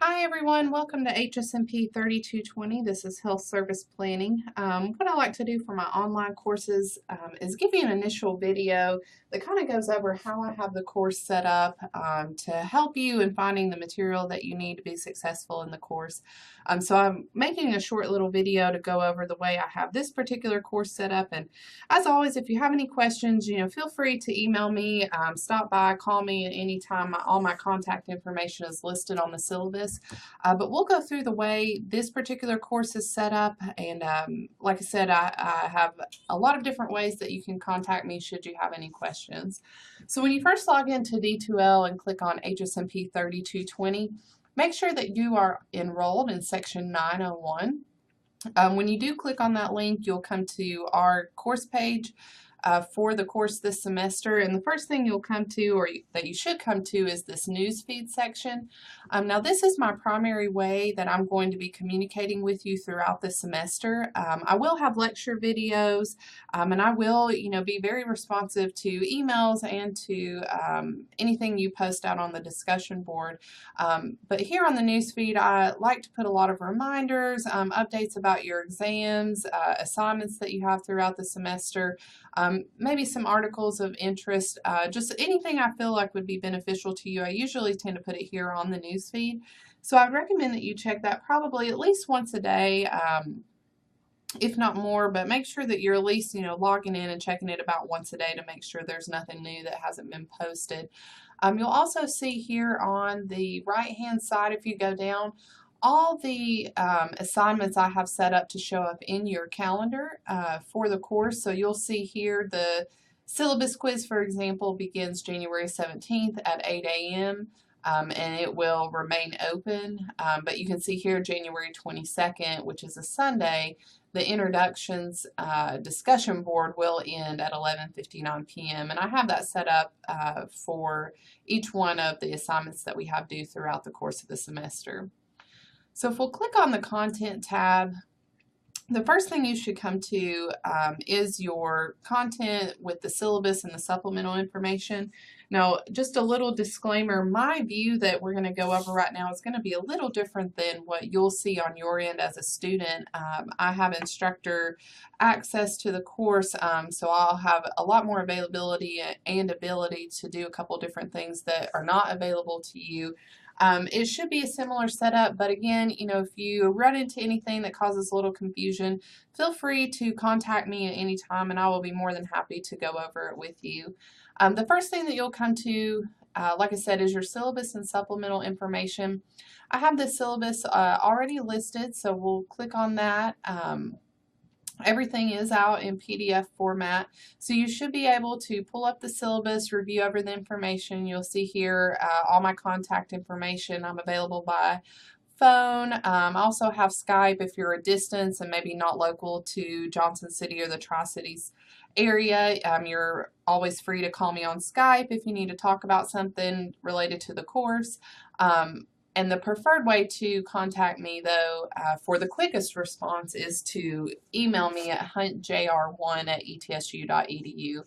Hi everyone, welcome to HSMP 3220. This is Health Service Planning. What I like to do for my online courses is give you an initial video that kind of goes over how I have the course set up to help you in finding the material that you need to be successful in the course. So I'm making a short little video to go over the way I have this particular course set up. And as always, if you have any questions, feel free to email me, stop by, call me at any time. All my contact information is listed on the syllabus. But we'll go through the way this particular course is set up, and like I said, I have a lot of different ways that you can contact me should you have any questions. So when you first log into D2L and click on HSMP 3220, make sure that you are enrolled in section 901. When you do click on that link, you'll come to our course page for the course this semester, and the first thing you'll come to, or that you should come to, is this newsfeed section. Now this is my primary way that I'm going to be communicating with you throughout the semester. I will have lecture videos, and I will be very responsive to emails and to anything you post out on the discussion board. But here on the newsfeed, I like to put a lot of reminders, updates about your exams, assignments that you have throughout the semester, maybe some articles of interest, just anything I feel like would be beneficial to you. I usually tend to put it here on the newsfeed. So I'd recommend that you check that probably at least once a day, if not more, but make sure that you're at least, logging in and checking it about once a day to make sure there's nothing new that hasn't been posted. You'll also see here on the right-hand side, if you go down, all the assignments I have set up to show up in your calendar for the course. So you'll see here the syllabus quiz, for example, begins January 17th at 8 a.m. And it will remain open. But you can see here January 22nd, which is a Sunday, the introductions discussion board will end at 11:59 p.m. And I have that set up for each one of the assignments that we have due throughout the course of the semester. So if we'll click on the Content tab, the first thing you should come to is your content with the syllabus and the supplemental information. Now, just a little disclaimer, my view that we're going to go over right now is going to be a little different than what you'll see on your end as a student. I have instructor access to the course, so I'll have a lot more availability and ability to do a couple different things that are not available to you. It should be a similar setup, but again, if you run into anything that causes a little confusion, feel free to contact me at any time and I will be more than happy to go over it with you. The first thing that you'll come to, like I said, is your syllabus and supplemental information. I have the syllabus already listed, so we'll click on that. Everything is out in PDF format, so you should be able to pull up the syllabus, review over the information. You'll see here all my contact information. I'm available by phone. I also have Skype if you're a distance and maybe not local to Johnson City or the Tri-Cities area. You're always free to call me on Skype if you need to talk about something related to the course. And the preferred way to contact me, though, for the quickest response is to email me at huntjr1@etsu.edu.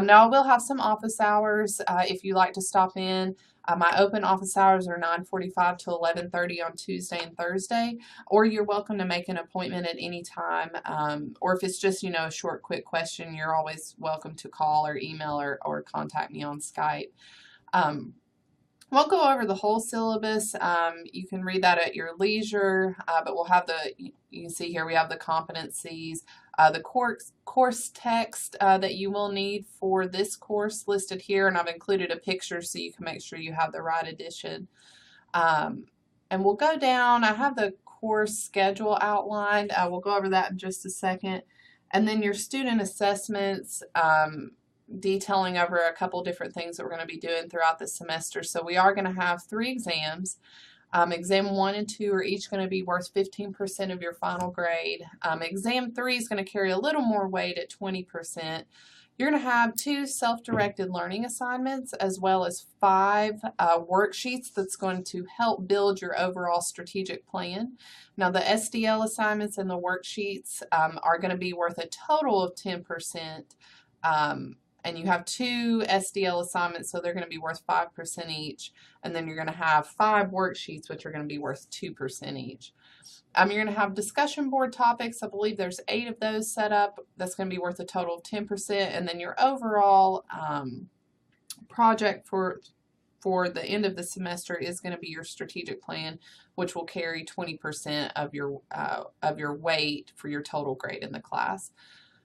Now, I will have some office hours if you like to stop in. My open office hours are 9:45 to 11:30 on Tuesday and Thursday, or you're welcome to make an appointment at any time. Or if it's just, a short, quick question, you're always welcome to call or email or contact me on Skype. We'll go over the whole syllabus. You can read that at your leisure, but we'll have you can see here we have the competencies, the course text that you will need for this course listed here, and I've included a picture so you can make sure you have the right edition. And we'll go down. I have the course schedule outlined. We'll go over that in just a second. And then your student assessments, detailing over a couple different things that we're going to be doing throughout the semester. So we are going to have 3 exams. Exam 1 and 2 are each going to be worth 15% of your final grade. Exam 3 is going to carry a little more weight at 20%. You're going to have 2 self-directed learning assignments as well as 5 worksheets that's going to help build your overall strategic plan. Now the SDL assignments and the worksheets are going to be worth a total of 10%. and you have 2 SDL assignments, so they're going to be worth 5% each, and then you're going to have 5 worksheets, which are going to be worth 2% each. You're going to have discussion board topics. I believe there's 8 of those set up. That's going to be worth a total of 10%, and then your overall project for the end of the semester is going to be your strategic plan, which will carry 20% of your weight for your total grade in the class.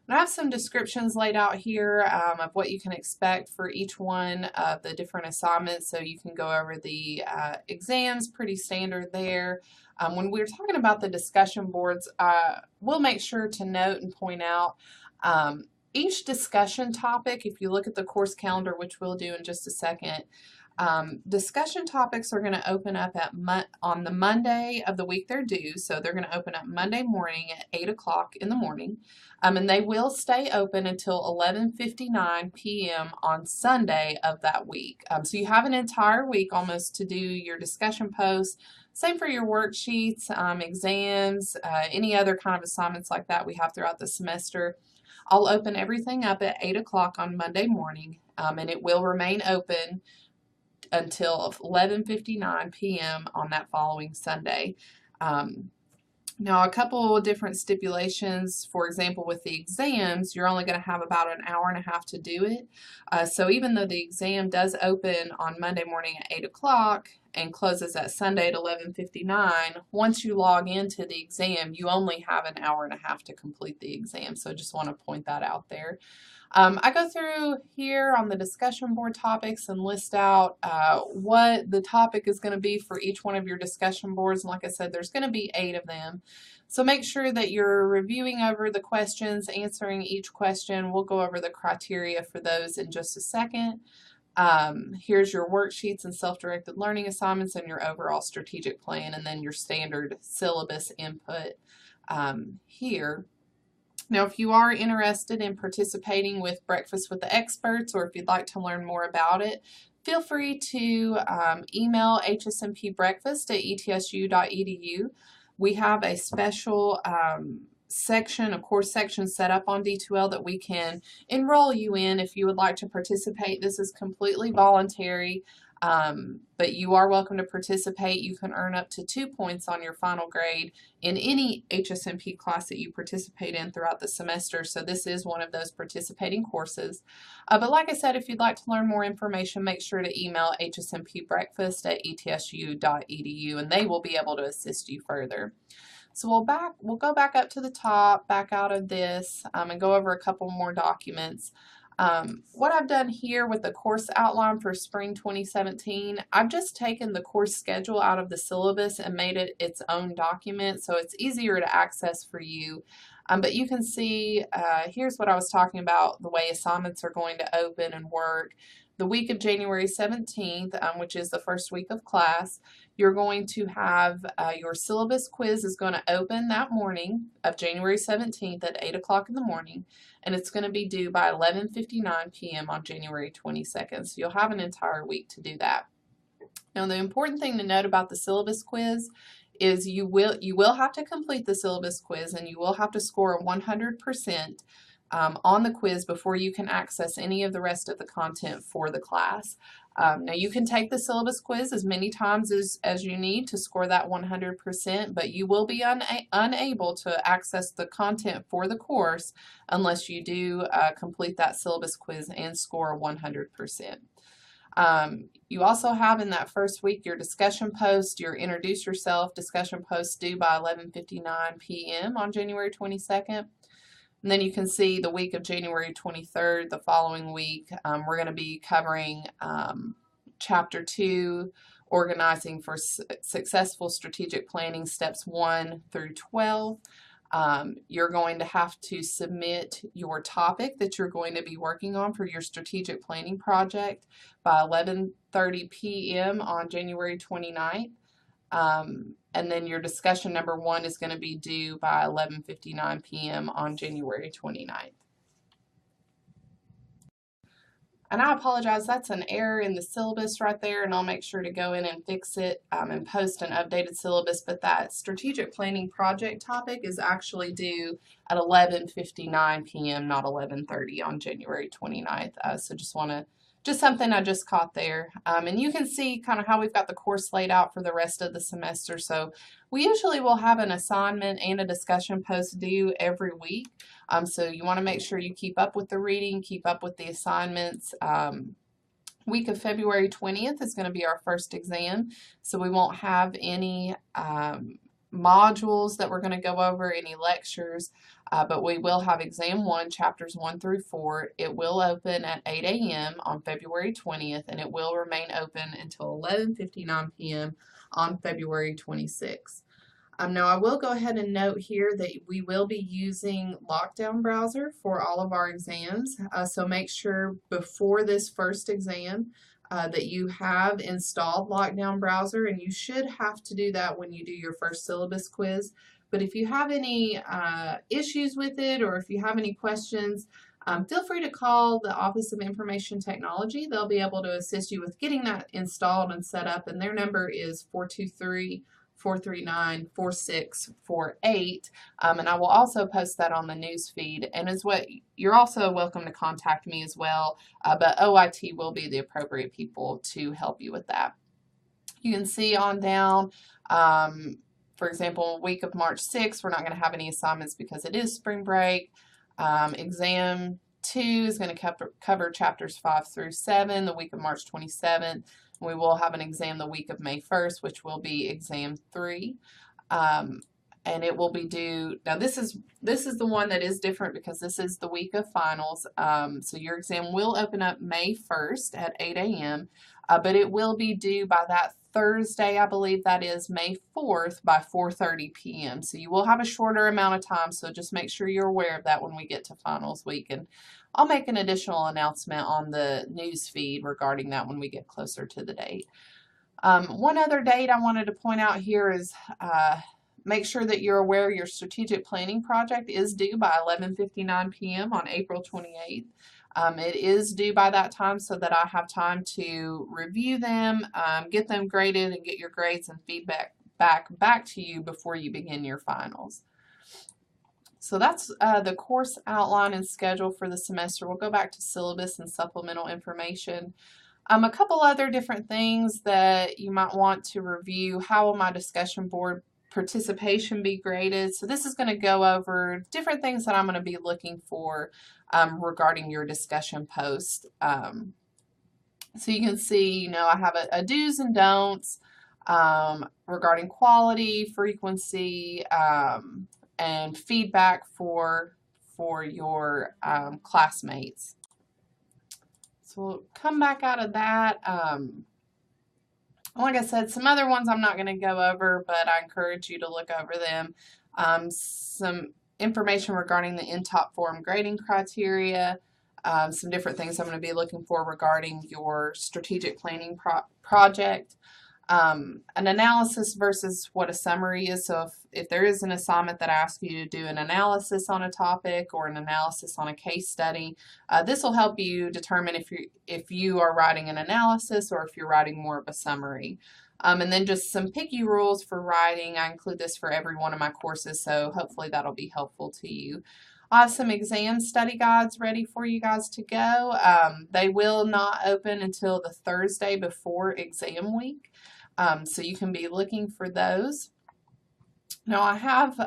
And I have some descriptions laid out here of what you can expect for each one of the different assignments, so you can go over the exams, pretty standard there. When we're talking about the discussion boards, we'll make sure to note and point out each discussion topic. If you look at the course calendar, which we'll do in just a second, discussion topics are going to open up on the Monday of the week they're due. So they're going to open up Monday morning at 8 o'clock in the morning. And they will stay open until 11:59 p.m. on Sunday of that week. So you have an entire week almost to do your discussion posts. Same for your worksheets, exams, any other kind of assignments like that we have throughout the semester. I'll open everything up at 8 o'clock on Monday morning, and it will remain open until 11:59 p.m. on that following Sunday. Now, a couple of different stipulations. For example, with the exams, you're only going to have about an hour and a half to do it. So even though the exam does open on Monday morning at 8 o'clock and closes that Sunday at 11:59, once you log into the exam, you only have an hour and a half to complete the exam. So I just want to point that out there. I go through here on the discussion board topics and list out what the topic is going to be for each one of your discussion boards. And like I said, there's going to be 8 of them. So make sure that you're reviewing over the questions, answering each question. We'll go over the criteria for those in just a second. Here's your worksheets and self-directed learning assignments and your overall strategic plan, and then your standard syllabus input here. Now, if you are interested in participating with Breakfast with the Experts, or if you'd like to learn more about it, feel free to email hsmpbreakfast@etsu.edu. We have a special section, a course section set up on D2L that we can enroll you in if you would like to participate. This is completely voluntary. But you are welcome to participate. You can earn up to 2 points on your final grade in any HSMP class that you participate in throughout the semester. So this is one of those participating courses. But like I said, if you'd like to learn more information, make sure to email hsmpbreakfast@etsu.edu, and they will be able to assist you further. So we'll go back up to the top, back out of this, and go over a couple more documents. What I've done here with the course outline for spring 2017, I've just taken the course schedule out of the syllabus and made it its own document, so it's easier to access for you. But you can see, here's what I was talking about, the way assignments are going to open and work. The week of January 17th, which is the first week of class, you're going to have your syllabus quiz is going to open that morning of January 17th at 8 o'clock in the morning, and it's going to be due by 11:59 p.m. on January 22nd. So you'll have an entire week to do that. Now, the important thing to note about the syllabus quiz is you will have to complete the syllabus quiz, and you will have to score 100% on the quiz before you can access any of the rest of the content for the class. Now, you can take the syllabus quiz as many times as you need to score that 100%, but you will be unable to access the content for the course unless you do complete that syllabus quiz and score 100%. You also have in that first week your discussion post, your introduce yourself discussion post due by 11:59 p.m. on January 22nd. And then you can see the week of January 23rd, the following week, we're going to be covering Chapter 2, Organizing for Successful Strategic Planning, Steps 1 through 12. You're going to have to submit your topic that you're going to be working on for your strategic planning project by 11:30 p.m. on January 29th. And then your discussion number 1 is going to be due by 11:59 p.m. on January 29th. And I apologize, that's an error in the syllabus right there, and I'll make sure to go in and fix it and post an updated syllabus. But that strategic planning project topic is actually due at 11:59 p.m., not 11:30 on January 29th. So just something I just caught there. And you can see kind of how we've got the course laid out for the rest of the semester. So we usually will have an assignment and a discussion post due every week. So you want to make sure you keep up with the reading, keep up with the assignments. Week of February 20th is going to be our first exam, so we won't have any modules that we're going to go over, any lectures, but we will have exam 1, chapters 1 through 4. It will open at 8 a.m. on February 20th, and it will remain open until 11:59 p.m. on February 26th. Now, I will go ahead and note here that we will be using Lockdown Browser for all of our exams, so make sure before this first exam that you have installed Lockdown Browser, and you should have to do that when you do your first syllabus quiz. But if you have any issues with it, or if you have any questions, feel free to call the Office of Information Technology. They'll be able to assist you with getting that installed and set up, and their number is 423-439-4648, and I will also post that on the news feed. And you're also welcome to contact me as well, but OIT will be the appropriate people to help you with that. You can see on down, for example, week of March 6th, we're not going to have any assignments because it is spring break. Exam 2 is going to cover chapters 5 through 7 the week of March 27th. We will have an exam the week of May 1st, which will be exam 3. And it will be due, now this is the one that is different because this is the week of finals. So your exam will open up May 1st at 8 a.m., but it will be due by that Thursday, I believe that is May 4th, by 4:30 p.m. So you will have a shorter amount of time, so just make sure you're aware of that when we get to finals week. And I'll make an additional announcement on the news feed regarding that when we get closer to the date. One other date I wanted to point out here is make sure that you're aware your strategic planning project is due by 11:59 p.m. on April 28th. It is due by that time so that I have time to review them, get them graded, and get your grades and feedback back to you before you begin your finals. So that's the course outline and schedule for the semester. We'll go back to syllabus and supplemental information. A couple other different things that you might want to review. How will my discussion board participation be graded? So this is going to go over different things that I'm going to be looking for regarding your discussion post. So you can see, I have a do's and don'ts regarding quality, frequency, and feedback for your classmates. So we'll come back out of that. Like I said, some other ones I'm not going to go over, but I encourage you to look over them. Some information regarding the NTOP form grading criteria, some different things I'm going to be looking for regarding your strategic planning project, an analysis versus what a summary is. So if there is an assignment that asks you to do an analysis on a topic or an analysis on a case study, this will help you determine if you are writing an analysis or if you're writing more of a summary. And then just some picky rules for writing. I include this for every one of my courses, so hopefully that'll be helpful to you. I have some exam study guides ready for you guys to go. They will not open until the Thursday before exam week, so you can be looking for those. Now I have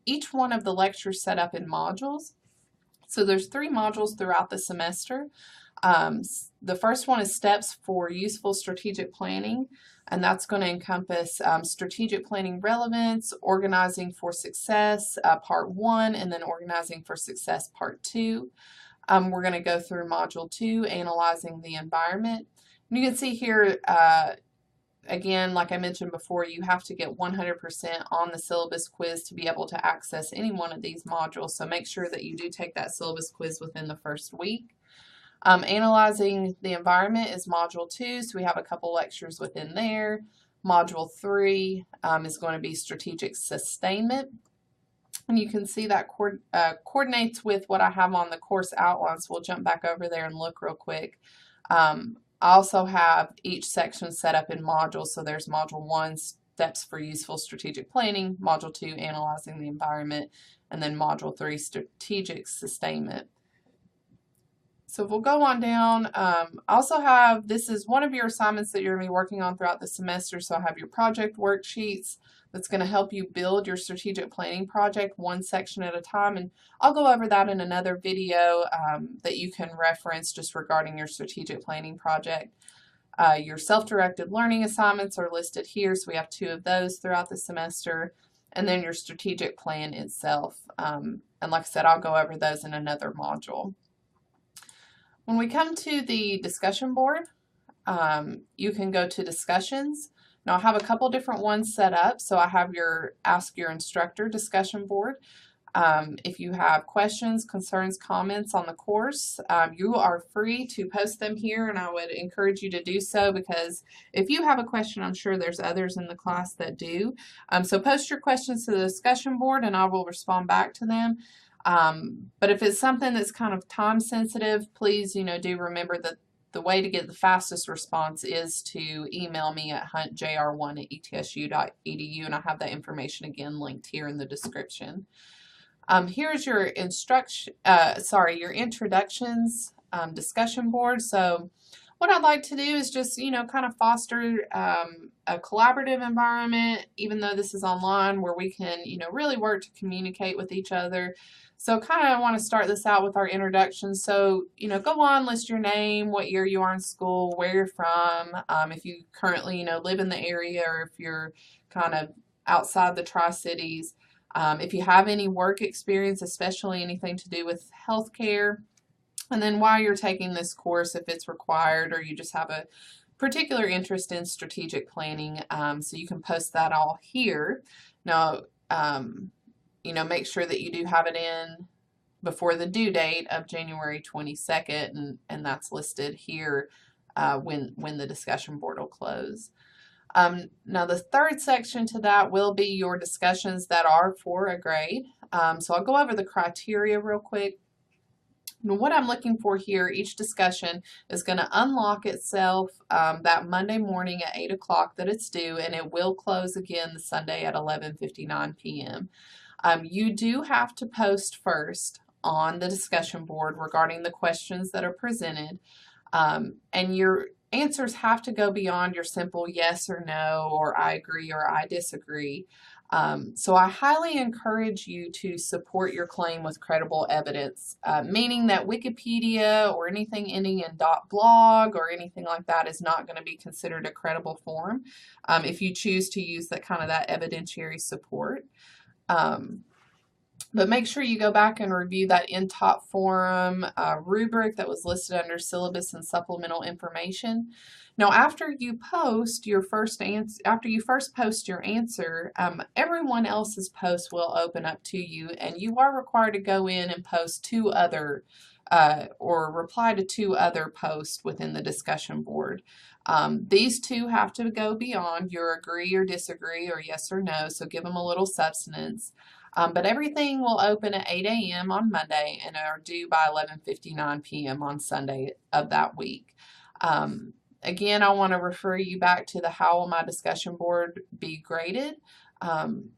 each one of the lectures set up in modules. So there's 3 modules throughout the semester. The first one is steps for useful strategic planning, and that's going to encompass strategic planning relevance, organizing for success, part 1, and then organizing for success, part 2. We're going to go through module 2, analyzing the environment. And you can see here, again, like I mentioned before, you have to get 100% on the syllabus quiz to be able to access any one of these modules. So make sure that you do take that syllabus quiz within the first week. Analyzing the environment is module 2, so we have a couple lectures within there. Module 3 is going to be strategic sustainment. And you can see that coordinates with what I have on the course outline, so we'll jump back over there and look real quick. I also have each section set up in modules, so there's Module 1, Steps for Useful Strategic Planning, Module 2, Analyzing the Environment, and then Module 3, Strategic Sustainment. So we'll go on down. I also have, this is one of your assignments that you're going to be working on throughout the semester, so I have your project worksheets that's going to help you build your strategic planning project one section at a time, and I'll go over that in another video that you can reference just regarding your strategic planning project. Your self-directed learning assignments are listed here, so we have 2 of those throughout the semester, and then your strategic plan itself. And like I said, I'll go over those in another module. When we come to the discussion board, you can go to discussions. Now I have a couple different ones set up. So I have your Ask Your Instructor discussion board. If you have questions, concerns, comments on the course, you are free to post them here, and I would encourage you to do so, because if you have a question, I'm sure there's others in the class that do. So post your questions to the discussion board and I will respond back to them. But if it's something that's kind of time sensitive, please, do remember that the way to get the fastest response is to email me at huntjr1@etsu.edu, and I have that information again linked here in the description. Here's your your introductions discussion board. So what I'd like to do is just, kind of foster a collaborative environment, even though this is online, where we can, really work to communicate with each other. So kind of want to start this out with our introduction. So, go on, list your name, what year you are in school, where you're from, if you currently, live in the area, or if you're kind of outside the Tri-Cities. If you have any work experience, especially anything to do with healthcare, and then why you're taking this course, if it's required, or you just have a particular interest in strategic planning. So you can post that all here. Now, make sure that you do have it in before the due date of January 22nd, and that's listed here when the discussion board will close. Now the third section to that will be your discussions that are for a grade. So I'll go over the criteria real quick. Now what I'm looking for here, each discussion is going to unlock itself that Monday morning at 8 o'clock that it's due, and it will close again the Sunday at 11:59 p.m. You do have to post first on the discussion board regarding the questions that are presented, and your answers have to go beyond your simple yes or no, or I agree or I disagree. So I highly encourage you to support your claim with credible evidence, meaning that Wikipedia or anything ending in .blog or anything like that is not going to be considered a credible form if you choose to use that evidentiary support. But make sure you go back and review that in-top forum rubric that was listed under syllabus and supplemental information. Now, after you first post your answer, everyone else's post will open up to you, and you are required to go in and post 2 other or reply to 2 other posts within the discussion board. These 2 have to go beyond your agree or disagree or yes or no, so give them a little substance. But everything will open at 8 a.m. on Monday and are due by 11:59 p.m. on Sunday of that week. Again, I want to refer you back to the How Will My Discussion Board Be Graded?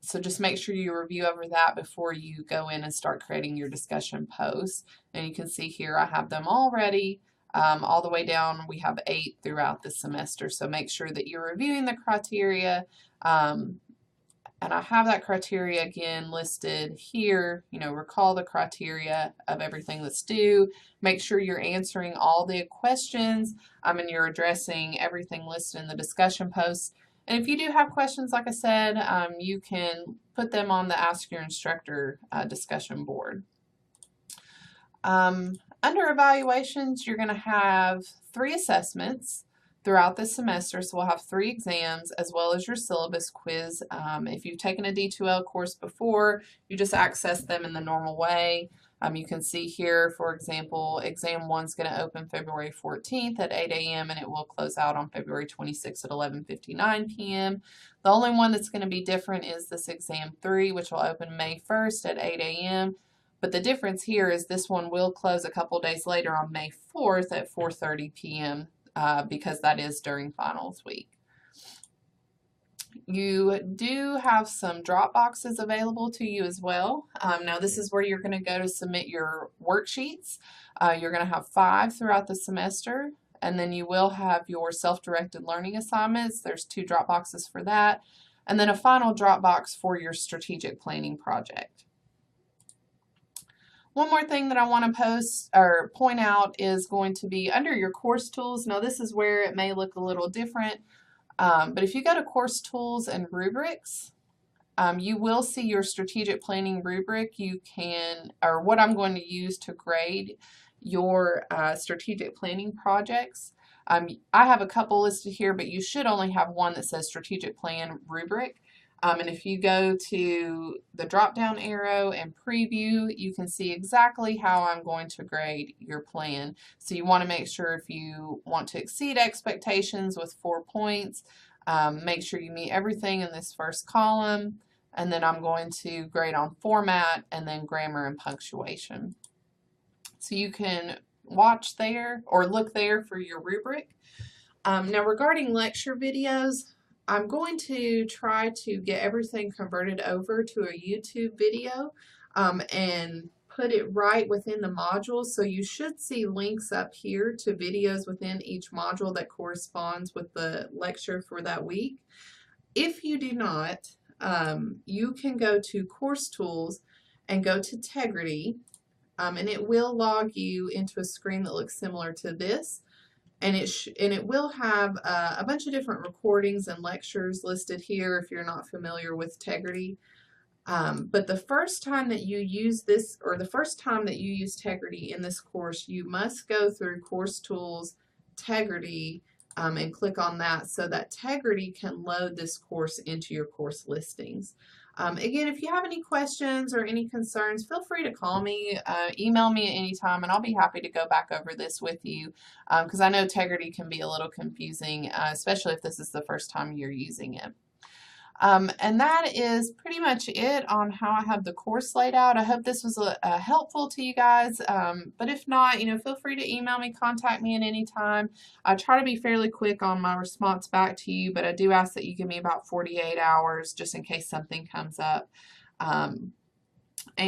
So just make sure you review over that before you go in and start creating your discussion posts. And you can see here I have them all ready. All the way down, we have 8 throughout the semester. So make sure that you're reviewing the criteria. And I have that criteria again listed here. Recall the criteria of everything that's due. Make sure you're answering all the questions and you're addressing everything listed in the discussion posts. And if you do have questions, like I said, you can put them on the Ask Your Instructor discussion board. Under evaluations, you're going to have 3 assessments throughout the semester. So we'll have 3 exams as well as your syllabus quiz. If you've taken a D2L course before, you just access them in the normal way. You can see here, for example, exam 1 is going to open February 14th at 8 a.m. and it will close out on February 26th at 11:59 p.m. The only one that's going to be different is this exam 3, which will open May 1st at 8 a.m. But the difference here is this one will close a couple days later on May 4th at 4:30 p.m. Because that is during finals week. You do have some drop boxes available to you as well. Now this is where you're going to go to submit your worksheets. You're going to have 5 throughout the semester, and then you will have your self-directed learning assignments. There's 2 drop boxes for that, and then a final drop box for your strategic planning project. One more thing that I want to post or point out is going to be under your course tools. Now this is where it may look a little different. But if you go to course tools and rubrics, you will see your strategic planning rubric. You can, or what I'm going to use to grade your strategic planning projects. I have a couple listed here, but you should only have one that says strategic plan rubric. And if you go to the drop down arrow and preview, you can see exactly how I'm going to grade your plan. So you want to make sure if you want to exceed expectations with 4 points, make sure you meet everything in this first column. And then I'm going to grade on format and then grammar and punctuation. So you can watch there or look there for your rubric. Now regarding lecture videos, I'm going to try to get everything converted over to a YouTube video and put it right within the modules. So you should see links up here to videos within each module that corresponds with the lecture for that week. If you do not, you can go to Course Tools and go to Tegrity, and it will log you into a screen that looks similar to this. And it will have a bunch of different recordings and lectures listed here if you're not familiar with Tegrity. But the first time that you use this, or the first time that you use Tegrity in this course, you must go through Course Tools, Tegrity, and click on that so that Tegrity can load this course into your course listings. Again, if you have any questions or any concerns, feel free to call me, email me at any time, and I'll be happy to go back over this with you because I know Tegrity can be a little confusing, especially if this is the first time you're using it. And that is pretty much it on how I have the course laid out. I hope this was helpful to you guys, but if not, feel free to email me, contact me at any time. I try to be fairly quick on my response back to you, but I do ask that you give me about 48 hours just in case something comes up. And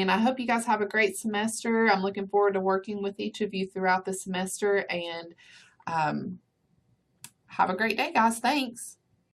I hope you guys have a great semester. I'm looking forward to working with each of you throughout the semester, and have a great day, guys. Thanks.